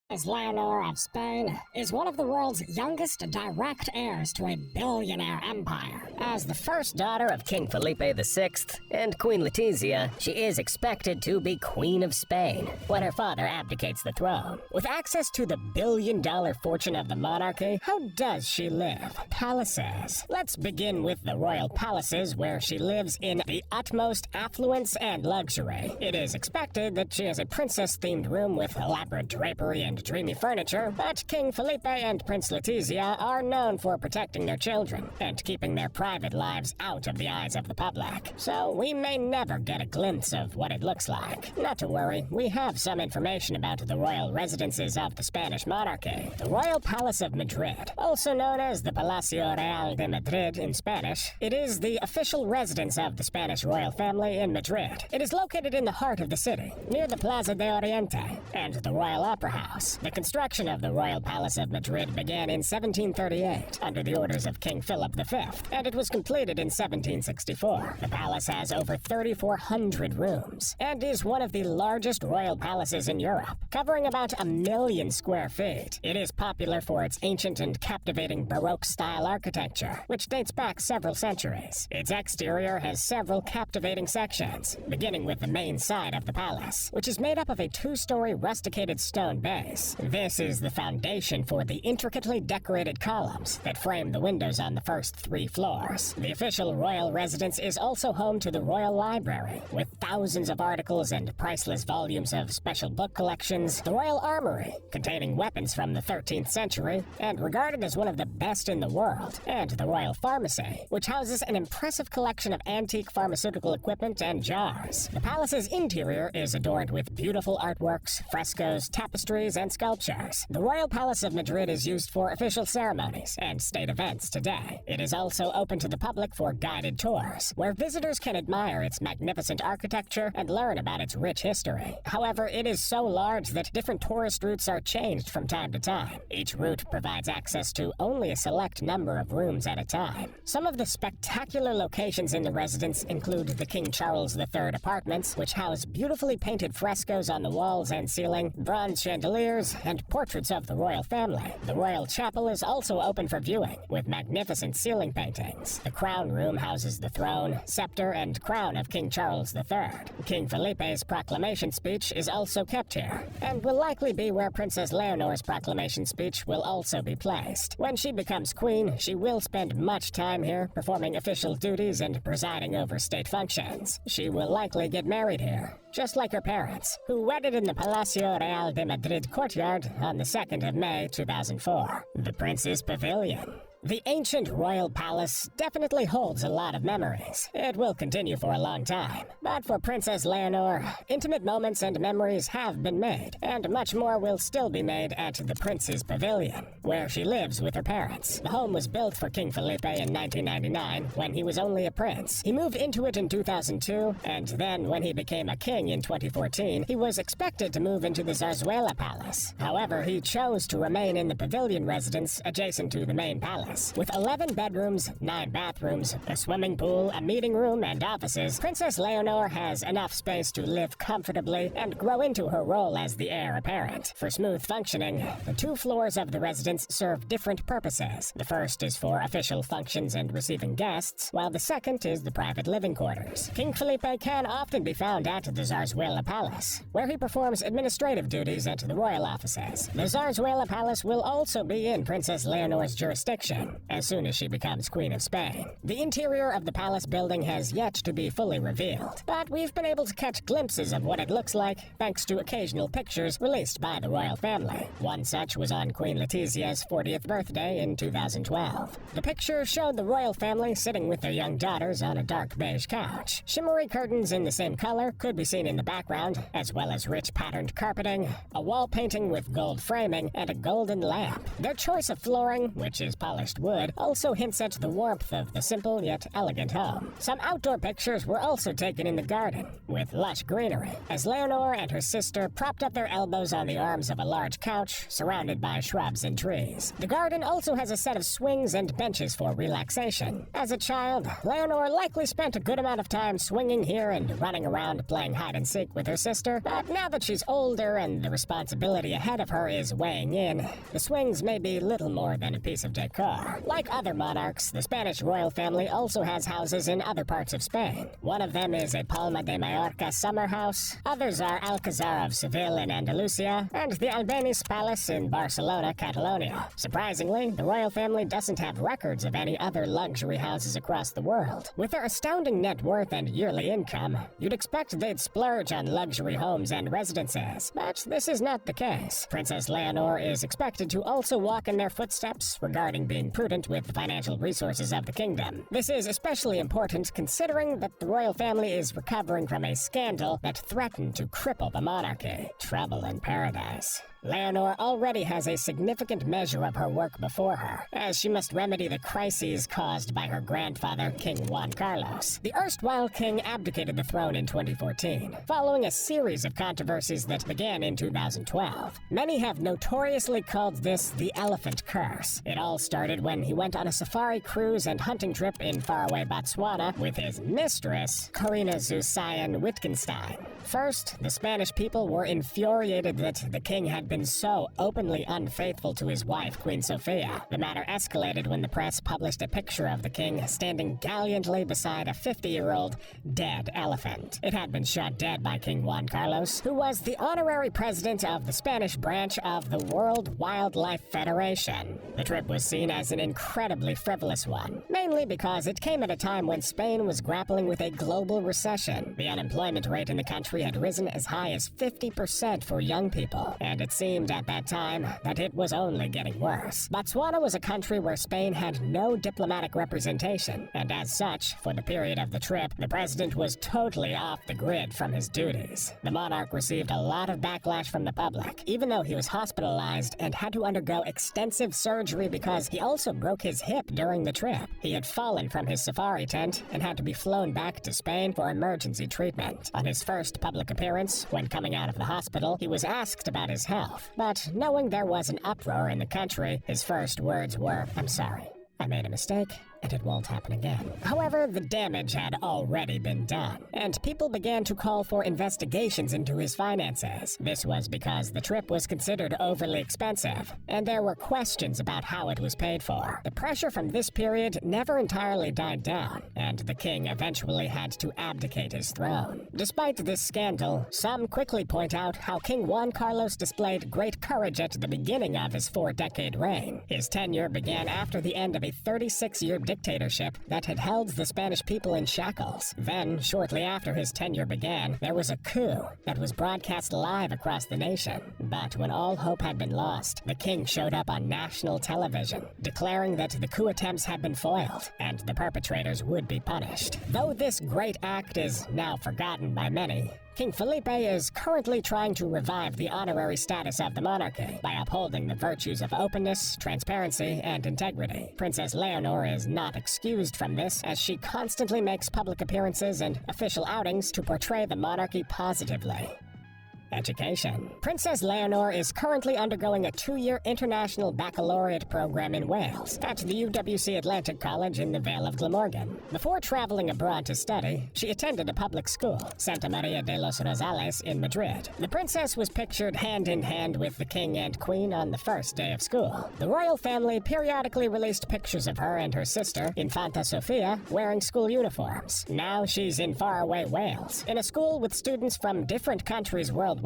Leonor of Spain is one of the world's youngest direct heirs to a billionaire empire. As the first daughter of King Felipe VI and Queen Letizia, she is expected to be Queen of Spain when her father abdicates the throne. With access to the billion-dollar fortune of the monarchy, how does she live? Palaces. Let's begin with the royal palaces, where she lives in the utmost affluence and luxury. It is expected that she has a princess-themed room with elaborate drapery and dreamy furniture, but King Felipe and Prince Letizia are known for protecting their children and keeping their private lives out of the eyes of the public. So we may never get a glimpse of what it looks like. Not to worry, we have some information about the royal residences of the Spanish monarchy. The Royal Palace of Madrid, also known as the Palacio Real de Madrid in Spanish, it is the official residence of the Spanish royal family in Madrid. It is located in the heart of the city, near the Plaza de Oriente and the Royal Opera House. The construction of the Royal Palace of Madrid began in 1738 under the orders of King Philip V, and it was completed in 1764. The palace has over 3,400 rooms and is one of the largest royal palaces in Europe, covering about 1 million square feet. It is popular for its ancient and captivating Baroque-style architecture, which dates back several centuries. Its exterior has several captivating sections, beginning with the main side of the palace, which is made up of a 2-story rusticated stone base. This is the foundation for the intricately decorated columns that frame the windows on the first 3 floors. The official royal residence is also home to the Royal Library, with thousands of articles and priceless volumes of special book collections, the Royal Armory, containing weapons from the 13th century, and regarded as one of the best in the world, and the Royal Pharmacy, which houses an impressive collection of antique pharmaceutical equipment and jars. The palace's interior is adorned with beautiful artworks, frescoes, tapestries, and sculptures. The Royal Palace of Madrid is used for official ceremonies and state events today. It is also open to the public for guided tours, where visitors can admire its magnificent architecture and learn about its rich history. However, it is so large that different tourist routes are changed from time to time. Each route provides access to only a select number of rooms at a time. Some of the spectacular locations in the residence include the King Charles III apartments, which house beautifully painted frescoes on the walls and ceiling, bronze chandeliers, and portraits of the royal family. The royal chapel is also open for viewing, with magnificent ceiling paintings. The crown room houses the throne, scepter, and crown of King Charles III. King Felipe's proclamation speech is also kept here, and will likely be where Princess Leonor's proclamation speech will also be placed. When she becomes queen, she will spend much time here, performing official duties and presiding over state functions. She will likely get married here, just like her parents, who wedded in the Palacio Real de Madrid courtyard on the 2nd of May 2004. The Prince's Pavilion. The ancient royal palace definitely holds a lot of memories. It will continue for a long time. But for Princess Leonor, intimate moments and memories have been made, and much more will still be made at the Prince's Pavilion, where she lives with her parents. The home was built for King Felipe in 1999, when he was only a prince. He moved into it in 2002, and then when he became a king in 2014, he was expected to move into the Zarzuela Palace. However, he chose to remain in the pavilion residence adjacent to the main palace. With 11 bedrooms, 9 bathrooms, a swimming pool, a meeting room, and offices, Princess Leonor has enough space to live comfortably and grow into her role as the heir apparent. For smooth functioning, the 2 floors of the residence serve different purposes. The first is for official functions and receiving guests, while the second is the private living quarters. King Felipe can often be found at the Zarzuela Palace, where he performs administrative duties at the royal offices. The Zarzuela Palace will also be in Princess Leonor's jurisdiction as soon as she becomes Queen of Spain. The interior of the palace building has yet to be fully revealed, but we've been able to catch glimpses of what it looks like thanks to occasional pictures released by the royal family. One such was on Queen Letizia's 40th birthday in 2012. The picture showed the royal family sitting with their young daughters on a dark beige couch. Shimmery curtains in the same color could be seen in the background, as well as rich patterned carpeting, a wall painting with gold framing, and a golden lamp. Their choice of flooring, which is polished polished wood also hints at the warmth of the simple yet elegant home. Some outdoor pictures were also taken in the garden, with lush greenery, as Leonor and her sister propped up their elbows on the arms of a large couch surrounded by shrubs and trees. The garden also has a set of swings and benches for relaxation. As a child, Leonor likely spent a good amount of time swinging here and running around playing hide-and-seek with her sister, but now that she's older and the responsibility ahead of her is weighing in, the swings may be little more than a piece of decor. Like other monarchs, the Spanish royal family also has houses in other parts of Spain. One of them is a Palma de Mallorca summer house, others are Alcazar of Seville in Andalusia, and the Albéniz Palace in Barcelona, Catalonia. Surprisingly, the royal family doesn't have records of any other luxury houses across the world. With their astounding net worth and yearly income, you'd expect they'd splurge on luxury homes and residences, but this is not the case. Princess Leonor is expected to also walk in their footsteps regarding being prudent with the financial resources of the kingdom. This is especially important considering that the royal family is recovering from a scandal that threatened to cripple the monarchy. Trouble in paradise. Leonor already has a significant measure of her work before her, as she must remedy the crises caused by her grandfather, King Juan Carlos. The erstwhile king abdicated the throne in 2014, following a series of controversies that began in 2012. Many have notoriously called this the elephant curse. It all started when he went on a safari cruise and hunting trip in faraway Botswana with his mistress, Corina Zusayan Wittgenstein. First, the Spanish people were infuriated that the king had been so openly unfaithful to his wife, Queen Sofia. The matter escalated when the press published a picture of the king standing gallantly beside a 50-year-old dead elephant. It had been shot dead by King Juan Carlos, who was the honorary president of the Spanish branch of the World Wildlife Federation. The trip was seen as an incredibly frivolous one, mainly because it came at a time when Spain was grappling with a global recession. The unemployment rate in the country had risen as high as 50% for young people, and it seemed at that time that it was only getting worse. Botswana was a country where Spain had no diplomatic representation, and as such, for the period of the trip, the president was totally off the grid from his duties. The monarch received a lot of backlash from the public, even though he was hospitalized and had to undergo extensive surgery because he also broke his hip during the trip. He had fallen from his safari tent and had to be flown back to Spain for emergency treatment. On his first public appearance, when coming out of the hospital, he was asked about his health, but knowing there was an uproar in the country, his first words were, "I'm sorry. I made a mistake, and it won't happen again." However, the damage had already been done, and people began to call for investigations into his finances. This was because the trip was considered overly expensive, and there were questions about how it was paid for. The pressure from this period never entirely died down, and the king eventually had to abdicate his throne. Despite this scandal, some quickly point out how King Juan Carlos displayed great courage at the beginning of his 4-decade reign. His tenure began after the end of a 36-year dictatorship that had held the Spanish people in shackles. Then, shortly after his tenure began, there was a coup that was broadcast live across the nation. But when all hope had been lost, the king showed up on national television, declaring that the coup attempts had been foiled and the perpetrators would be punished. Though this great act is now forgotten by many, King Felipe is currently trying to revive the honorary status of the monarchy by upholding the virtues of openness, transparency, and integrity. Princess Leonor is not excused from this, as she constantly makes public appearances and official outings to portray the monarchy positively. Education. Princess Leonor is currently undergoing a 2-year international baccalaureate program in Wales at the UWC Atlantic College in the Vale of Glamorgan. Before traveling abroad to study, she attended a public school, Santa Maria de los Rosales in Madrid. The princess was pictured hand in hand with the king and queen on the first day of school. The royal family periodically released pictures of her and her sister, Infanta Sofia, wearing school uniforms. Now she's in faraway Wales, in a school with students from different countries worldwide,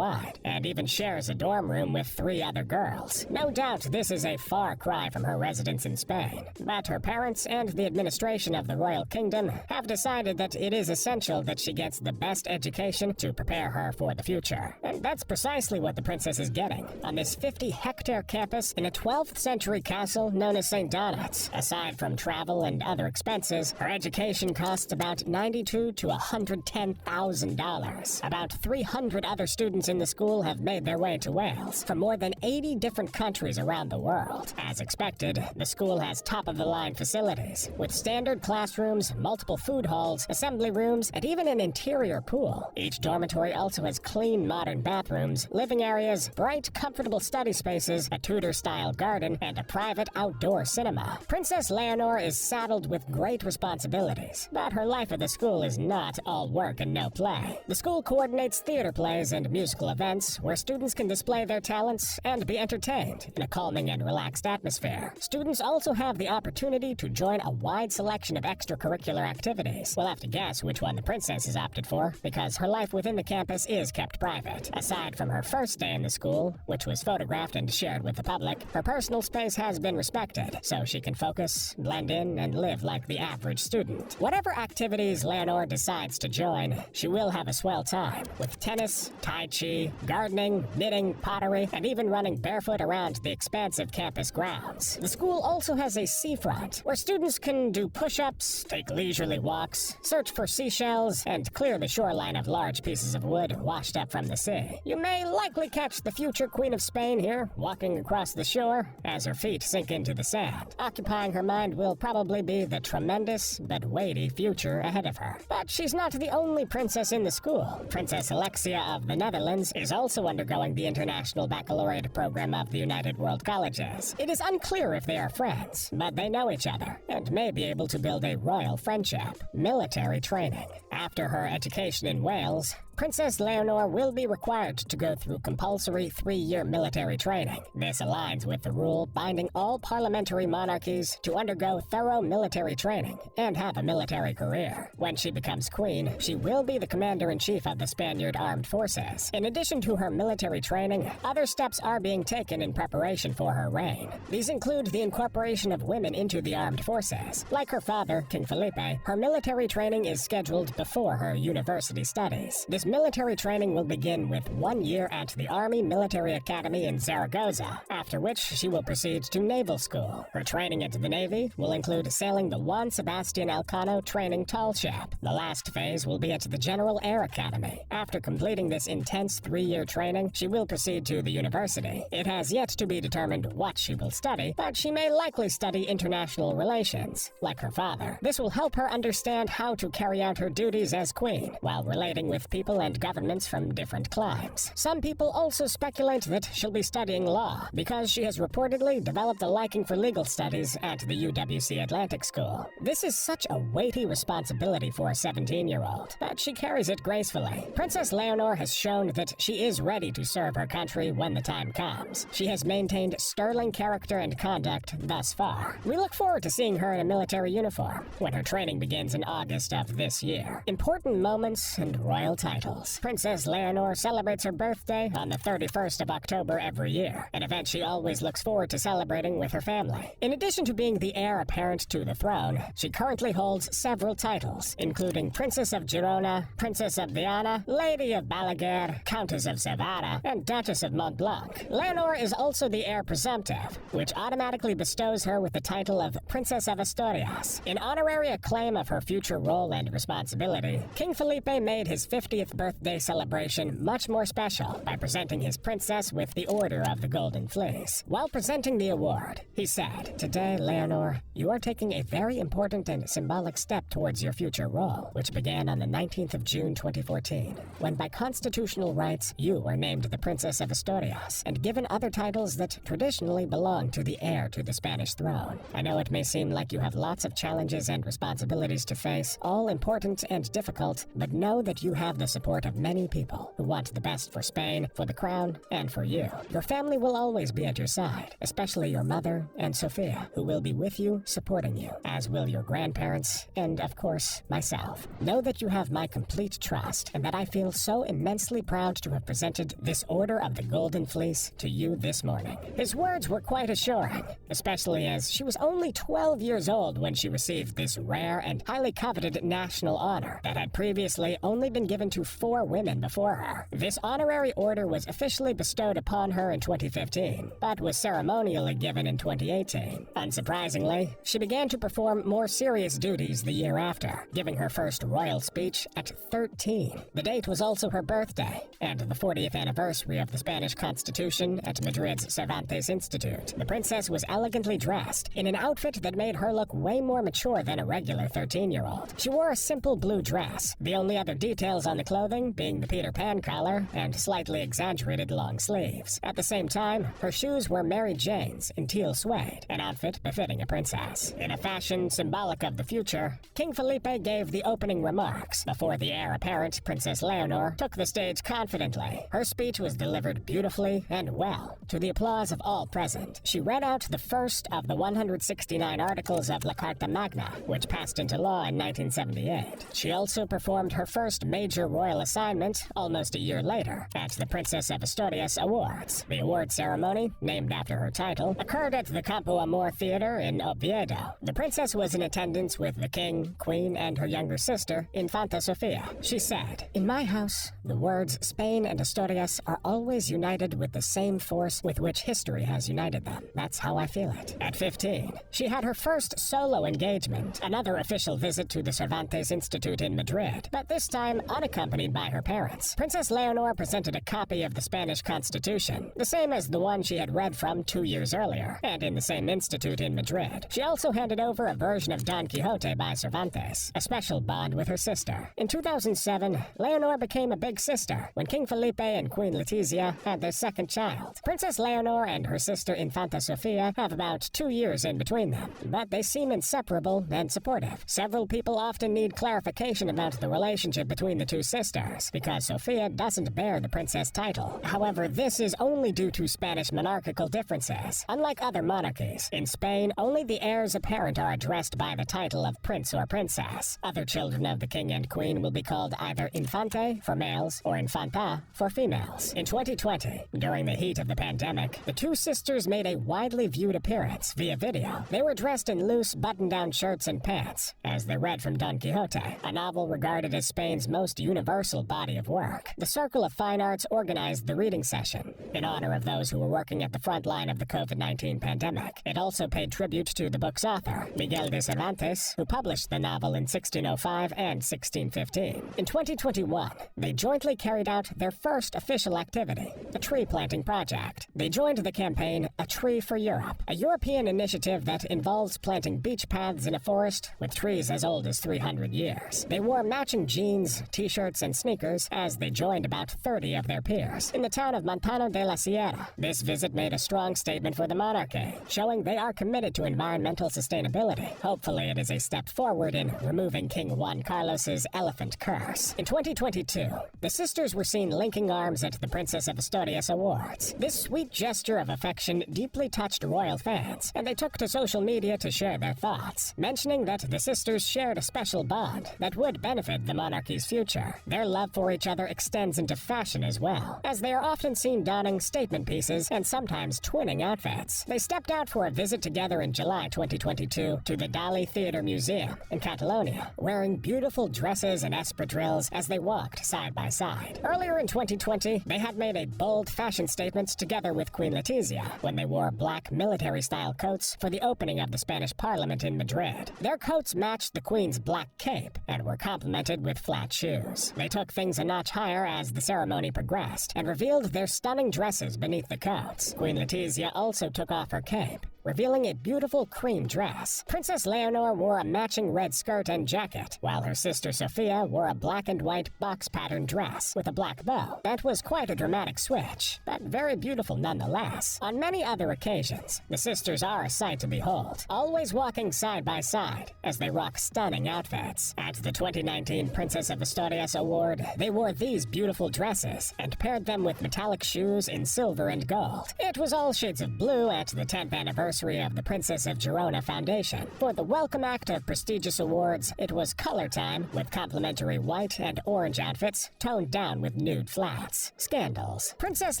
and even shares a dorm room with 3 other girls. No doubt this is a far cry from her residence in Spain, but her parents and the administration of the royal kingdom have decided that it is essential that she gets the best education to prepare her for the future. And that's precisely what the princess is getting on this 50-hectare campus in a 12th century castle known as St. Donat's. Aside from travel and other expenses, her education costs about $92,000 to $110,000. About 300 other students students in the school have made their way to Wales from more than 80 different countries around the world. As expected, the school has top-of-the-line facilities, with standard classrooms, multiple food halls, assembly rooms, and even an interior pool. Each dormitory also has clean, modern bathrooms, living areas, bright, comfortable study spaces, a Tudor-style garden, and a private outdoor cinema. Princess Leonor is saddled with great responsibilities, but her life at the school is not all work and no play. The school coordinates theater plays and musical events where students can display their talents and be entertained in a calming and relaxed atmosphere. Students also have the opportunity to join a wide selection of extracurricular activities. We'll have to guess which one the princess has opted for, because her life within the campus is kept private. Aside from her first day in the school, which was photographed and shared with the public, her personal space has been respected, so she can focus, blend in, and live like the average student. Whatever activities Leonor decides to join, she will have a swell time, with tennis, tai chi, gardening, knitting, pottery, and even running barefoot around the expansive campus grounds. The school also has a seafront, where students can do push-ups, take leisurely walks, search for seashells, and clear the shoreline of large pieces of wood washed up from the sea. You may likely catch the future Queen of Spain here, walking across the shore as her feet sink into the sand. Occupying her mind will probably be the tremendous but weighty future ahead of her. But she's not the only princess in the school. Princess Alexia of the Netherlands is also undergoing the International Baccalaureate program of the United World Colleges. It is unclear if they are friends, but they know each other and may be able to build a royal friendship. Military training. After her education in Wales, Princess Leonor will be required to go through compulsory 3-year military training. This aligns with the rule binding all parliamentary monarchies to undergo thorough military training and have a military career. When she becomes queen, she will be the commander-in-chief of the Spaniard Armed Forces. In addition to her military training, other steps are being taken in preparation for her reign. These include the incorporation of women into the armed forces. Like her father, King Felipe, her military training is scheduled before her university studies. This military training will begin with 1 year at the Army Military Academy in Zaragoza, after which she will proceed to naval school. Her training into the Navy will include sailing the Juan Sebastian Elcano training tall ship. The last phase will be at the General Air Academy. After completing this intense 3-year training, she will proceed to the university. It has yet to be determined what she will study, but she may likely study international relations, like her father. This will help her understand how to carry out her duties as queen, while relating with people and governments from different climes. Some people also speculate that she'll be studying law, because she has reportedly developed a liking for legal studies at the UWC Atlantic School. This is such a weighty responsibility for a 17-year-old, but she carries it gracefully. Princess Leonor has shown that she is ready to serve her country when the time comes. She has maintained sterling character and conduct thus far. We look forward to seeing her in a military uniform when her training begins in August of this year. Important moments and royal titles. Princess Leonor celebrates her birthday on the 31st of October every year, an event she always looks forward to celebrating with her family. In addition to being the heir apparent to the throne, she currently holds several titles, including Princess of Girona, Princess of Viana, Lady of Balaguer, Countess of Sevada, and Duchess of Montblanc. Leonor is also the heir presumptive, which automatically bestows her with the title of Princess of Asturias. In honorary acclaim of her future role and responsibility, King Felipe made his 50th birthday celebration much more special by presenting his princess with the Order of the Golden Fleece. While presenting the award, he said, "Today, Leonor, you are taking a very important and symbolic step towards your future role, which began on the 19th of June 2014, when by constitutional rights you were named the Princess of Asturias and given other titles that traditionally belong to the heir to the Spanish throne. I know it may seem like you have lots of challenges and responsibilities to face, all important and difficult, but know that you have the support of many people who want the best for Spain, for the crown, and for you. Your family will always be at your side, especially your mother and Sophia, who will be with you, supporting you, as will your grandparents, and of course, myself. Know that you have my complete trust, and that I feel so immensely proud to have presented this Order of the Golden Fleece to you this morning." His words were quite assuring, especially as she was only 12 years old when she received this rare and highly coveted national honor that had previously only been given to 4 women before her. This honorary order was officially bestowed upon her in 2015, but was ceremonially given in 2018. Unsurprisingly, she began to perform more serious duties the year after, giving her first royal speech at 13. The date was also her birthday, and the 40th anniversary of the Spanish Constitution at Madrid's Cervantes Institute. The princess was elegantly dressed in an outfit that made her look way more mature than a regular 13-year-old. She wore a simple blue dress, the only other details on the clothing being the Peter Pan collar and slightly exaggerated long sleeves. At the same time, her shoes were Mary Jane's in teal suede, an outfit befitting a princess. In a fashion symbolic of the future, King Felipe gave the opening remarks before the heir apparent, Princess Leonor, took the stage confidently. Her speech was delivered beautifully and well, to the applause of all present. She read out the first of the 169 articles of La Carta Magna, which passed into law in 1978. She also performed her first major royal assignment almost a year later at the Princess of Asturias Awards. The award ceremony, named after her title, occurred at the Campo Amor Theater in Oviedo. The princess was in attendance with the king, queen, and her younger sister, Infanta Sofia. She said, "In my house, the words Spain and Asturias are always united with the same force with which history has united them. That's how I feel it." At 15, she had her first solo engagement, another official visit to the Cervantes Institute in Madrid, but this time unaccompanied by her parents. Princess Leonor presented a copy of the Spanish Constitution, the same as the one she had read from 2 years earlier, and in the same institute in Madrid. She also handed over a version of Don Quixote by Cervantes, a special bond with her sister. In 2007, Leonor became a big sister when King Felipe and Queen Letizia had their second child. Princess Leonor and her sister Infanta Sofia have about 2 years in between them, but they seem inseparable and supportive. Several people often need clarification about the relationship between the two sisters, because Sofia doesn't bear the princess title. However, this is only due to Spanish monarchical differences. Unlike other monarchies, in Spain, only the heirs apparent are addressed by the title of prince or princess. Other children of the king and queen will be called either infante for males or infanta for females. In 2020, during the heat of the pandemic, the two sisters made a widely viewed appearance via video. They were dressed in loose button-down shirts and pants, as they read from Don Quixote, a novel regarded as Spain's most universal body of work. The Circle of Fine Arts organized the reading session in honor of those who were working at the front line of the COVID-19 pandemic. It also paid tribute to the book's author, Miguel de Cervantes, who published the novel in 1605 and 1615. In 2021, they jointly carried out their first official activity, the tree planting project. They joined the campaign A Tree for Europe, a European initiative that involves planting beach paths in a forest with trees as old as 300 years. They wore matching jeans, t-shirts, and sneakers as they joined about 30 of their peers in the town of Montano de la Sierra. This visit made a strong statement for the monarchy, showing they are committed to environmental sustainability. Hopefully, it is a step forward in removing King Juan Carlos's elephant curse. In 2022, the sisters were seen linking arms at the Princess of Asturias Awards. This sweet gesture of affection deeply touched royal fans, and they took to social media to share their thoughts, mentioning that the sisters shared a special bond that would benefit the monarchy's future. Their love for each other extends into fashion as well, as they are often seen donning statement pieces and sometimes twinning outfits. They stepped out for a visit together in July 2022 to the Dali Theatre Museum in Catalonia, wearing beautiful dresses and espadrilles as they walked side by side. Earlier in 2020, they had made a bold fashion statement together with Queen Letizia when they wore black military-style coats for the opening of the Spanish Parliament in Madrid. Their coats matched the Queen's black cape and were complemented with flat shoes. They took things a notch higher as the ceremony progressed and revealed their stunning dresses beneath the coats. Queen Letizia also took off her cape, revealing a beautiful cream dress. Princess Leonor wore a matching red skirt and jacket, while her sister Sophia wore a black and white box-pattern dress with a black bow. That was quite a dramatic switch, but very beautiful nonetheless. On many other occasions, the sisters are a sight to behold, always walking side by side as they rock stunning outfits. At the 2019 Princess of Asturias Award, they wore these beautiful dresses and paired them with metallic shoes in silver and gold. It was all shades of blue at the 10th anniversary anniversary of the Princess of Girona Foundation. For the welcome act of prestigious awards, it was color time, with complimentary white and orange outfits toned down with nude flats. Scandals. Princess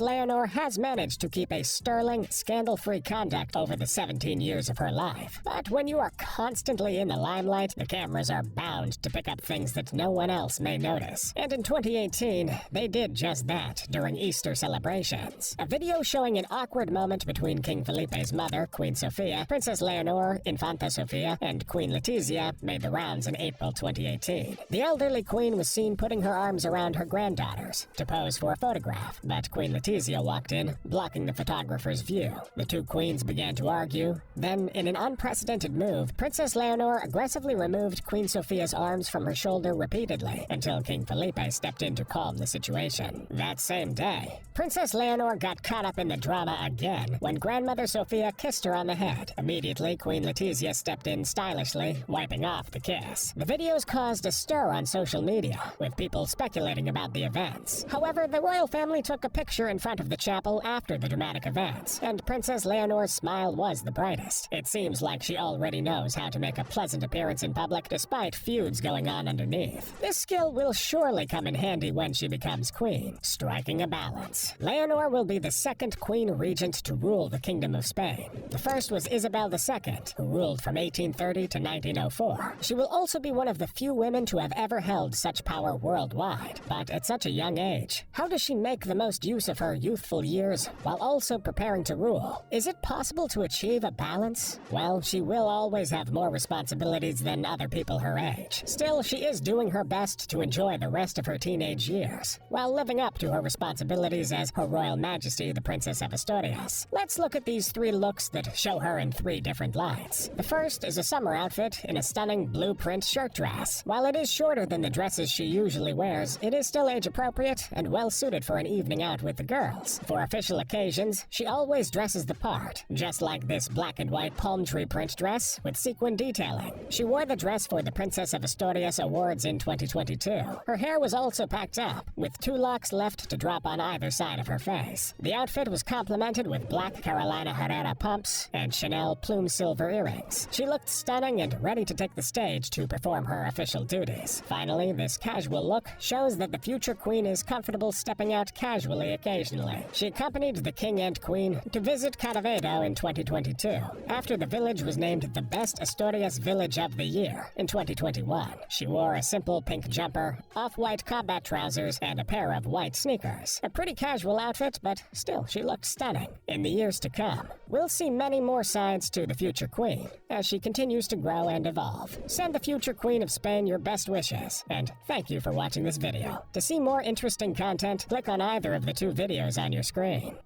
Leonor has managed to keep a sterling, scandal-free conduct over the 17 years of her life. But when you are constantly in the limelight, the cameras are bound to pick up things that no one else may notice. And in 2018, they did just that during Easter celebrations. A video showing an awkward moment between King Felipe's mother, Queen Sofia, Princess Leonor, Infanta Sofia, and Queen Letizia made the rounds in April 2018. The elderly queen was seen putting her arms around her granddaughters to pose for a photograph, but Queen Letizia walked in, blocking the photographer's view. The two queens began to argue. Then, in an unprecedented move, Princess Leonor aggressively removed Queen Sofia's arms from her shoulder repeatedly until King Felipe stepped in to calm the situation. That same day, Princess Leonor got caught up in the drama again when Grandmother Sofia kissed her on the head. Immediately, Queen Letizia stepped in stylishly, wiping off the kiss. The videos caused a stir on social media, with people speculating about the events. However, the royal family took a picture in front of the chapel after the dramatic events, and Princess Leonor's smile was the brightest. It seems like she already knows how to make a pleasant appearance in public despite feuds going on underneath. This skill will surely come in handy when she becomes queen. Striking a balance. Leonor will be the second queen regent to rule the Kingdom of Spain. The first was Isabel II, who ruled from 1830 to 1904. She will also be one of the few women to have ever held such power worldwide, but at such a young age. How does she make the most use of her youthful years while also preparing to rule? Is it possible to achieve a balance? Well, she will always have more responsibilities than other people her age. Still, she is doing her best to enjoy the rest of her teenage years, while living up to her responsibilities as Her Royal Majesty the Princess of Asturias. Let's look at these three looks that show her in three different lights. The first is a summer outfit in a stunning blue print shirt dress. While it is shorter than the dresses she usually wears, it is still age appropriate and well suited for an evening out with the girls. For official occasions, she always dresses the part, just like this black and white palm tree print dress with sequin detailing. She wore the dress for the Princess of Asturias Awards in 2022. Her hair was also packed up, with two locks left to drop on either side of her face. The outfit was complemented with black Carolina Herrera pumps and Chanel plume silver earrings. She looked stunning and ready to take the stage to perform her official duties. Finally, this casual look shows that the future queen is comfortable stepping out casually occasionally. She accompanied the king and queen to visit Cadavedo in 2022, after the village was named the Best Asturias Village of the Year in 2021. She wore a simple pink jumper, off-white combat trousers, and a pair of white sneakers. A pretty casual outfit, but still, she looked stunning. In the years to come, we'll see many more sides to the future queen as she continues to grow and evolve. Send the future queen of Spain your best wishes, and thank you for watching this video. To see more interesting content, click on either of the two videos on your screen.